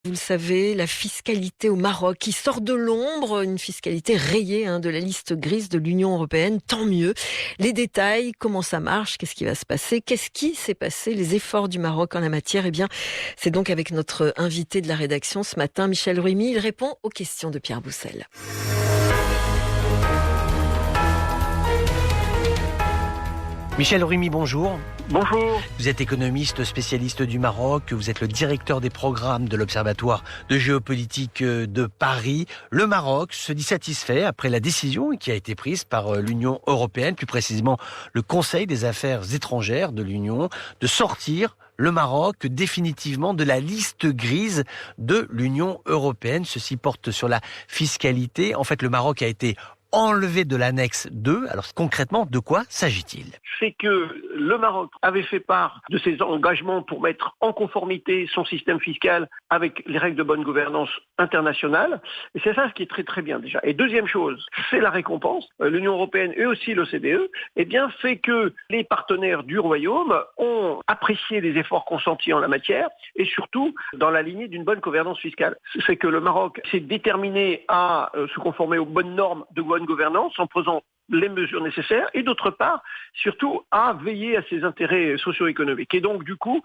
Vous le savez, la fiscalité au Maroc qui sort de l'ombre, une fiscalité rayée de la liste grise de l'Union européenne, tant mieux. Les détails, comment ça marche, qu'est-ce qui va se passer, qu'est-ce qui s'est passé, les efforts du Maroc en la matière, c'est donc avec notre invité de la rédaction ce matin, Michel Rumi. Il répond aux questions de Pierre Boussel. Michel Rumi, bonjour. Bonjour. Vous êtes économiste, spécialiste du Maroc, vous êtes le directeur des programmes de l'Observatoire de géopolitique de Paris. Le Maroc se dit satisfait après la décision qui a été prise par l'Union européenne, plus précisément le Conseil des affaires étrangères de l'Union, de sortir le Maroc définitivement de la liste grise de l'Union européenne. Ceci porte sur la fiscalité. En fait, le Maroc a été enlevé de l'annexe 2. Alors concrètement, de quoi s'agit-il ? C'est que le Maroc avait fait part de ses engagements pour mettre en conformité son système fiscal avec les règles de bonne gouvernance internationale. Et c'est ça ce qui est très très bien déjà. Et deuxième chose, c'est la récompense. L'Union européenne et aussi l'OCDE, fait que les partenaires du Royaume ont apprécié les efforts consentis en la matière et surtout dans la lignée d'une bonne gouvernance fiscale. C'est que le Maroc s'est déterminé à se conformer aux bonnes normes de bonne gouvernance en posant les mesures nécessaires et d'autre part, surtout à veiller à ses intérêts socio-économiques. Et donc, du coup,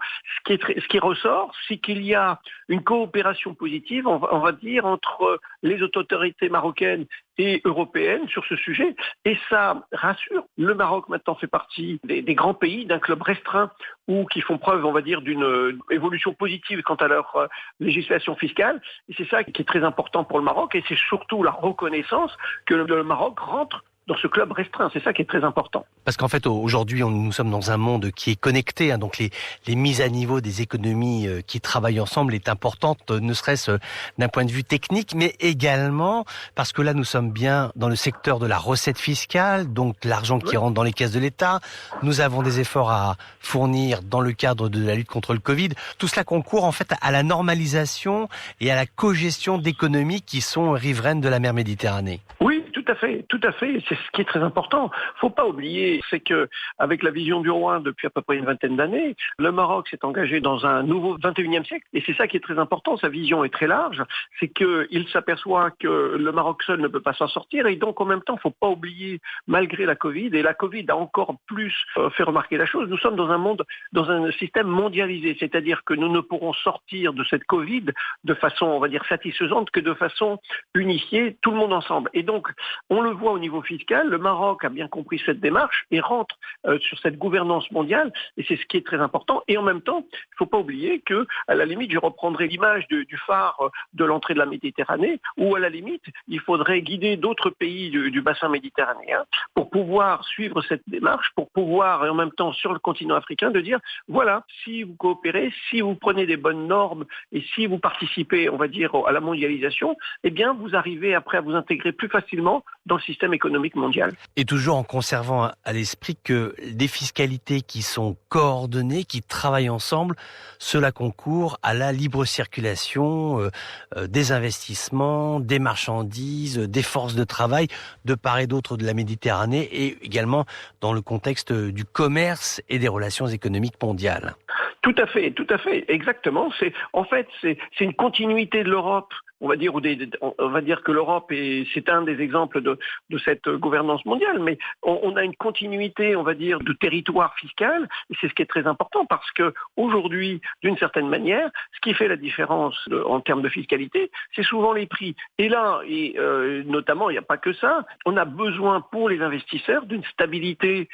ce qui ressort, c'est qu'il y a une coopération positive, on va dire, entre les autorités marocaines et européennes sur ce sujet. Et ça rassure. Le Maroc, maintenant, fait partie des grands pays d'un club restreint ou qui font preuve, on va dire, d'une évolution positive quant à leur législation fiscale. Et c'est ça qui est très important pour le Maroc. Et c'est surtout la reconnaissance que le Maroc rentre dans ce club restreint. C'est ça qui est très important. Parce qu'en fait, aujourd'hui, nous sommes dans un monde qui est connecté. Donc, les mises à niveau des économies qui travaillent ensemble est importante, ne serait-ce d'un point de vue technique, mais également parce que là, nous sommes bien dans le secteur de la recette fiscale, donc l'argent qui rentre dans les caisses de l'État. Nous avons des efforts à fournir dans le cadre de la lutte contre le Covid. Tout cela concourt en fait à la normalisation et à la cogestion d'économies qui sont riveraines de la mer Méditerranée. Oui, tout à fait. C'est ce qui est très important. Faut pas oublier, c'est que avec la vision du roi depuis à peu près une vingtaine d'années, le Maroc s'est engagé dans un nouveau 21e siècle. Et c'est ça qui est très important. Sa vision est très large. C'est qu'il s'aperçoit que le Maroc seul ne peut pas s'en sortir. Et donc, en même temps, faut pas oublier, malgré la Covid, et la Covid a encore plus fait remarquer la chose, nous sommes dans un monde, dans un système mondialisé. C'est-à-dire que nous ne pourrons sortir de cette Covid de façon, on va dire, satisfaisante que de façon unifiée, tout le monde ensemble. Et donc, on le voit au niveau fiscal, le Maroc a bien compris cette démarche et rentre sur cette gouvernance mondiale, et c'est ce qui est très important. Et en même temps, il ne faut pas oublier que, à la limite, je reprendrai l'image du phare de l'entrée de la Méditerranée, où à la limite, il faudrait guider d'autres pays du bassin méditerranéen pour pouvoir suivre cette démarche, pour pouvoir, et en même temps, sur le continent africain, de dire, voilà, si vous coopérez, si vous prenez des bonnes normes, et si vous participez, on va dire, à la mondialisation, eh bien, vous arrivez après à vous intégrer plus facilement dans le système économique mondial. Et toujours en conservant à l'esprit que des fiscalités qui sont coordonnées, qui travaillent ensemble, cela concourt à la libre circulation des investissements, des marchandises, des forces de travail de part et d'autre de la Méditerranée et également dans le contexte du commerce et des relations économiques mondiales. Tout à fait, exactement. C'est une continuité de l'Europe. On va dire que l'Europe c'est un des exemples de cette gouvernance mondiale, mais on a une continuité, on va dire, de territoire fiscal, et c'est ce qui est très important parce que aujourd'hui, d'une certaine manière, ce qui fait la différence en termes de fiscalité, c'est souvent les prix. Et là, notamment, il n'y a pas que ça. On a besoin pour les investisseurs d'une stabilité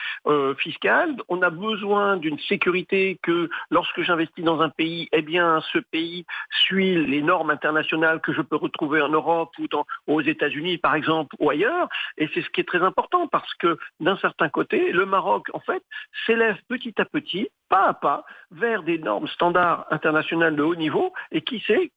fiscale. On a besoin d'une sécurité que lorsque j'investis dans un pays, eh bien, ce pays suit les normes internationales que je peux retrouver en Europe ou aux États-Unis, par exemple, ou ailleurs. Et c'est ce qui est très important parce que, d'un certain côté, le Maroc, en fait, s'élève petit à petit, pas à pas, vers des normes standards internationales de haut niveau. Et qui sait,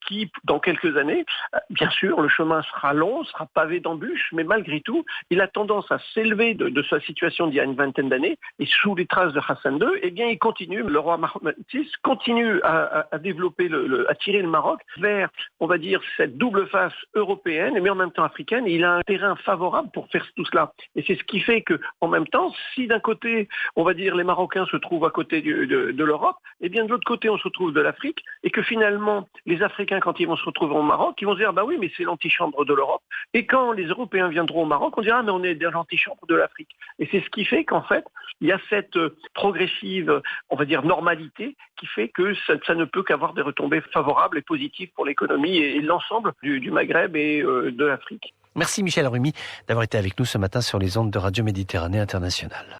dans quelques années, bien sûr, le chemin sera long, sera pavé d'embûches, mais malgré tout, il a tendance à s'élever de sa situation d'il y a une vingtaine d'années. Et sous les traces de Hassan II, eh bien, il continue, le roi Mohamed VI continue à développer, à tirer le Maroc vers, on va dire, cette double face européenne mais en même temps africaine, et il a un terrain favorable pour faire tout cela. Et c'est ce qui fait que, en même temps, si d'un côté, on va dire, les Marocains se trouvent à côté de l'Europe, et bien de l'autre côté, on se retrouve de l'Afrique, et que finalement, les Africains, quand ils vont se retrouver au Maroc, ils vont se dire, bah oui, mais c'est l'antichambre de l'Europe. Et quand les Européens viendront au Maroc, on dira, ah, mais on est dans l'antichambre de l'Afrique. Et c'est ce qui fait qu'en fait, il y a cette progressive, on va dire, normalité qui fait que ça ne peut qu'avoir des retombées favorables et positives pour l'économie et l'ensemble du Maghreb et de l'Afrique. Merci Michel Rumi d'avoir été avec nous ce matin sur les ondes de Radio Méditerranée Internationale.